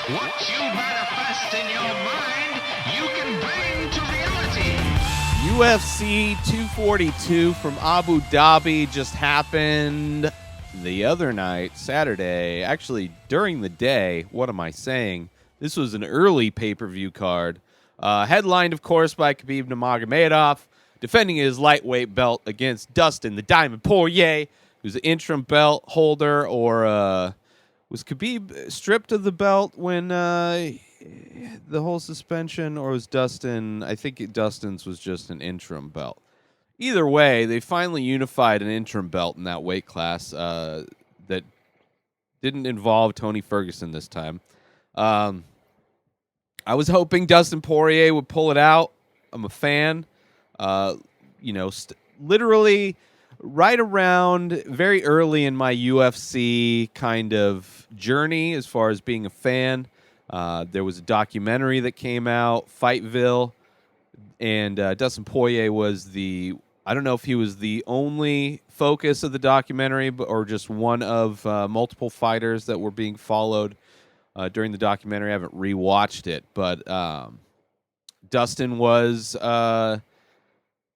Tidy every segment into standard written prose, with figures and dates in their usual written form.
What you manifest in your mind, you can bring to reality. UFC 242 from Abu Dhabi just happened the other night, Saturday. Actually, during the day. What am I saying? This was an early pay-per-view card. Headlined, of course, by Khabib Nurmagomedov, defending his lightweight belt against Dustin the Diamond Poirier, who's the interim belt holder, or was Khabib stripped of the belt when the whole suspension, or was Dustin? I think Dustin's was just an interim belt. Either way, they finally unified an interim belt in that weight class that didn't involve Tony Ferguson this time. I was hoping Dustin Poirier would pull it out. I'm a fan. Literally right around very early in my UFC kind of journey as far as being a fan. There was a documentary that came out, Fightville, and Dustin Poirier was I don't know if he was the only focus of the documentary, or just one of multiple fighters that were being followed during the documentary. I haven't rewatched it, but Dustin was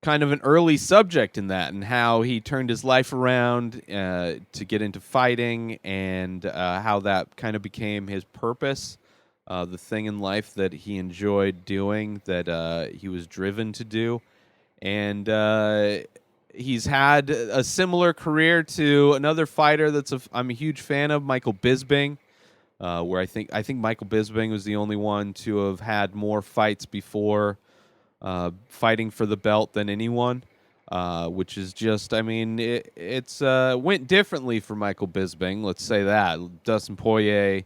kind of an early subject in that, and how he turned his life around to get into fighting, and how that kind of became his purpose, the thing in life that he enjoyed doing, that he was driven to do. And he's had a similar career to another fighter I'm a huge fan of, Michael Bisping, where I think Michael Bisping was the only one to have had more fights before fighting for the belt than anyone, which is just, it's went differently for Michael Bisping, let's say that. Dustin Poirier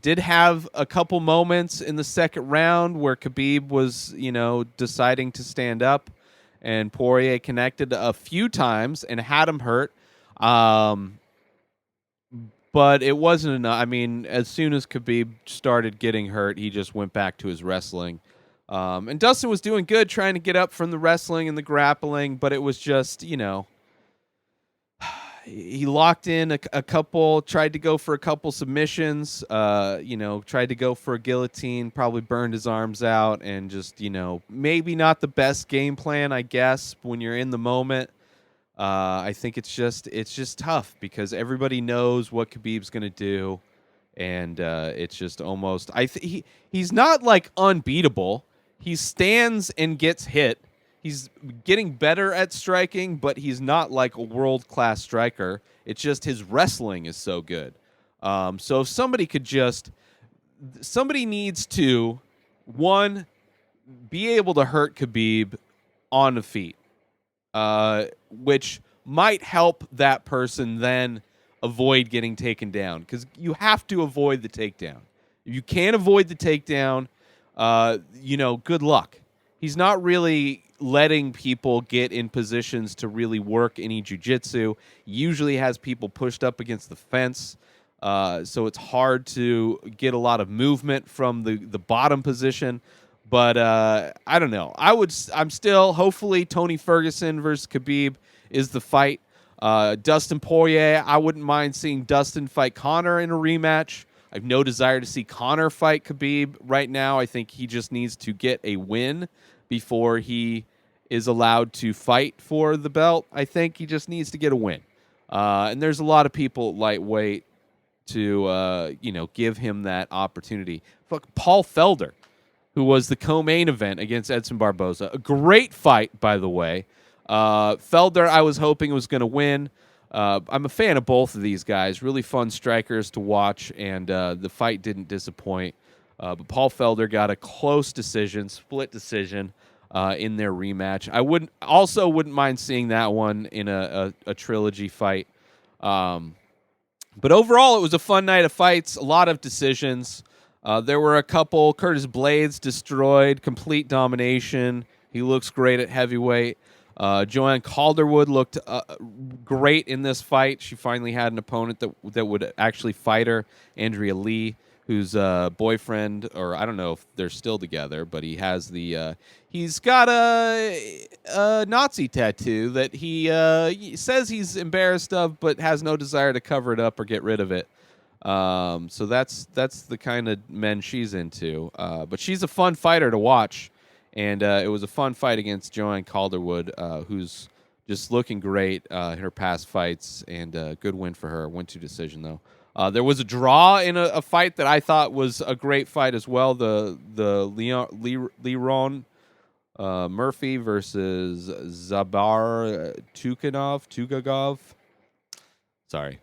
did have a couple moments in the second round where Khabib was, deciding to stand up, and Poirier connected a few times and had him hurt. But it wasn't enough. As soon as Khabib started getting hurt, he just went back to his wrestling. And Dustin was doing good trying to get up from the wrestling and the grappling, but it was just, he locked in a couple, tried to go for a couple submissions, tried to go for a guillotine, probably burned his arms out, and just, maybe not the best game plan, I guess, when you're in the moment. I think it's just tough because everybody knows what Khabib's going to do, and it's just almost, he's not like unbeatable. He stands and gets hit. He's getting better at striking, but he's not like a world-class striker. It's just his wrestling is so good. So if somebody needs to, one, be able to hurt Khabib on the feet, which might help that person then avoid getting taken down, because you have to avoid the takedown. If you can't avoid the takedown, good luck. He's not really letting people get in positions to really work any jiu-jitsu. Usually has people pushed up against the fence, so it's hard to get a lot of movement from the bottom position. But I don't know. I'm still, hopefully, Tony Ferguson versus Khabib is the fight. Dustin Poirier, I wouldn't mind seeing Dustin fight Conor in a rematch. I have no desire to see Conor fight Khabib right now. I think he just needs to get a win before he is allowed to fight for the belt. I think he just needs to get a win. And there's a lot of people at lightweight to, give him that opportunity. Fuck, Paul Felder, who was the co-main event against Edson Barboza. A great fight, by the way. Felder, I was hoping was going to win. I'm a fan of both of these guys. Really fun strikers to watch, and the fight didn't disappoint. But Paul Felder got a close decision, split decision, in their rematch. I wouldn't mind seeing that one in a trilogy fight. But overall, it was a fun night of fights, a lot of decisions. There were a couple. Curtis Blades destroyed, complete domination. He looks great at heavyweight. Joanne Calderwood looked great in this fight. She finally had an opponent that would actually fight her. Andrea Lee, whose boyfriend, or I don't know if they're still together, but he's got a Nazi tattoo that he says he's embarrassed of, but has no desire to cover it up or get rid of it. So that's the kind of men she's into. But she's a fun fighter to watch, and it was a fun fight against Joanne Calderwood, who's just looking great in her past fights, and good win for her. Went to decision though. There was a draw in a fight that I thought was a great fight as well. The Leron Murphy versus Zabar Tugagov. Sorry.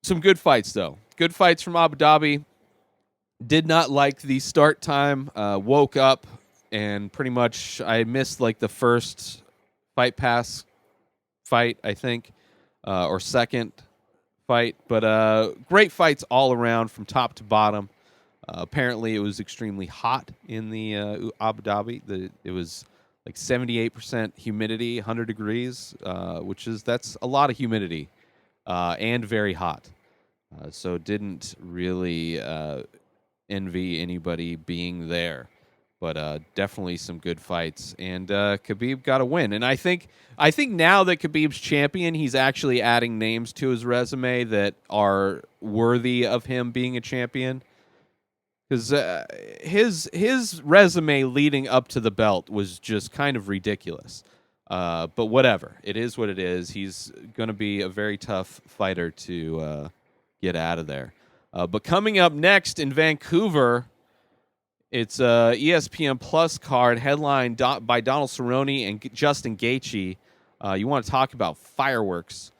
Some good fights, though. Good fights from Abu Dhabi. Did not like the start time. Woke up and pretty much I missed like the first Fight Pass fight, I think, or second fight. But great fights all around from top to bottom. Apparently, it was extremely hot in the Abu Dhabi. It was like 78% humidity, 100 degrees, that's a lot of humidity and very hot. So didn't really envy anybody being there. But definitely some good fights, and Khabib got a win. And I think now that Khabib's champion, he's actually adding names to his resume that are worthy of him being a champion. Because his resume leading up to the belt was just kind of ridiculous. But whatever. It is what it is. He's going to be a very tough fighter to get out of there. But coming up next in Vancouver, it's a ESPN Plus card headlined by Donald Cerrone and Justin Gaethje. You want to talk about fireworks.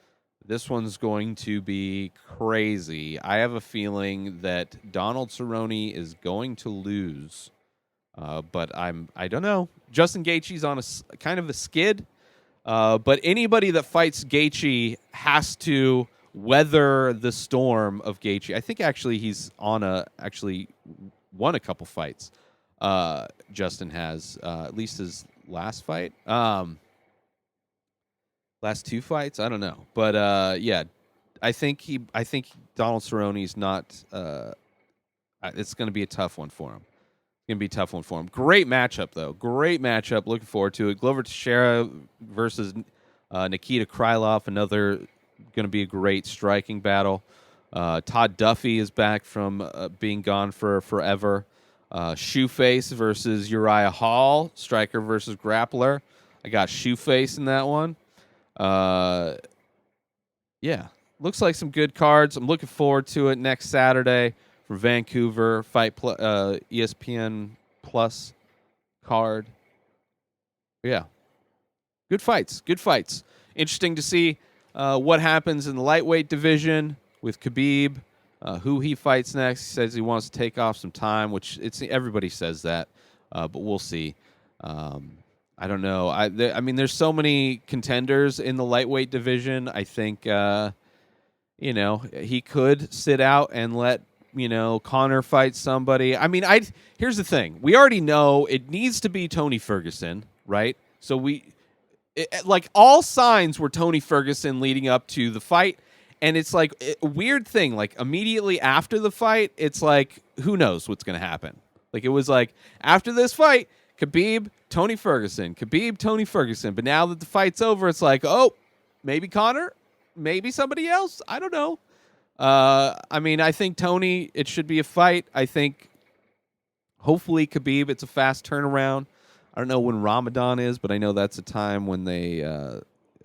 This one's going to be crazy. I have a feeling that Donald Cerrone is going to lose, but I don't know. Justin Gaethje's on a kind of a skid, but anybody that fights Gaethje has to weather the storm of Gaethje. I think actually he's actually won a couple fights. Justin has at least his last fight. Last two fights, I don't know, but yeah, I think Donald Cerrone's not. It's going to be a tough one for him. It's going to be a tough one for him. Great matchup though. Great matchup. Looking forward to it. Glover Teixeira versus Nikita Krylov. Another going to be a great striking battle. Todd Duffy is back from being gone for forever. Shoeface versus Uriah Hall. Striker versus grappler. I got Shoeface in that one. Yeah, looks like some good cards. I'm looking forward to it next Saturday for Vancouver ESPN Plus card. Yeah, good fights. Good fights. Interesting to see what happens in the lightweight division with Khabib. Who he fights next. He says he wants to take off some time, which everybody says that, but we'll see. I don't know. I mean, there's so many contenders in the lightweight division. I think, he could sit out and let, Conor fight somebody. I mean, here's the thing. We already know it needs to be Tony Ferguson, right? So like all signs were Tony Ferguson leading up to the fight. And it's like a weird thing. Like immediately after the fight, it's like, who knows what's going to happen? Like it was like after this fight, Khabib, Tony Ferguson. Khabib, Tony Ferguson. But now that the fight's over, it's like, oh, maybe Conor, maybe somebody else. I don't know. I mean, I think Tony, it should be a fight. I think hopefully Khabib, it's a fast turnaround. I don't know when Ramadan is, but I know that's a time when they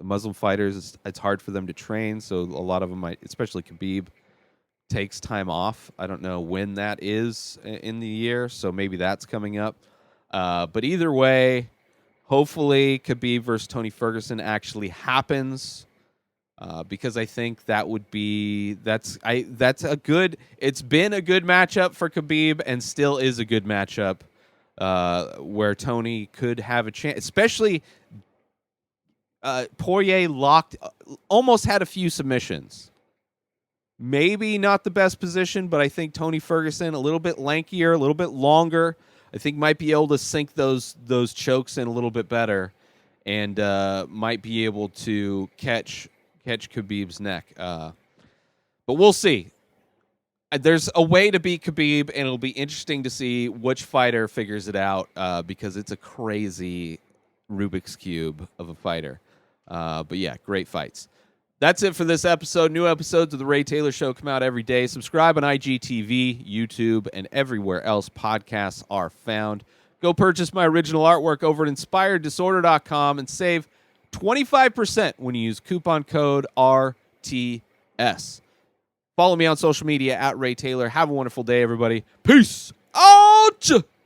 Muslim fighters, it's hard for them to train. So a lot of them might, especially Khabib, takes time off. I don't know when that is in the year. So maybe that's coming up. But either way, hopefully Khabib versus Tony Ferguson actually happens, because I think that would be that's a good. It's been a good matchup for Khabib and still is a good matchup where Tony could have a chance, especially Poirier almost had a few submissions. Maybe not the best position, but I think Tony Ferguson a little bit lankier, a little bit longer. I think might be able to sink those chokes in a little bit better, and might be able to catch Khabib's neck. But we'll see. There's a way to beat Khabib, and it'll be interesting to see which fighter figures it out, because it's a crazy Rubik's Cube of a fighter. But yeah, great fights. That's it for this episode. New episodes of The Ray Taylor Show come out every day. Subscribe on IGTV, YouTube, and everywhere else podcasts are found. Go purchase my original artwork over at InspiredDisorder.com and save 25% when you use coupon code RTS. Follow me on social media at Ray Taylor. Have a wonderful day, everybody. Peace out!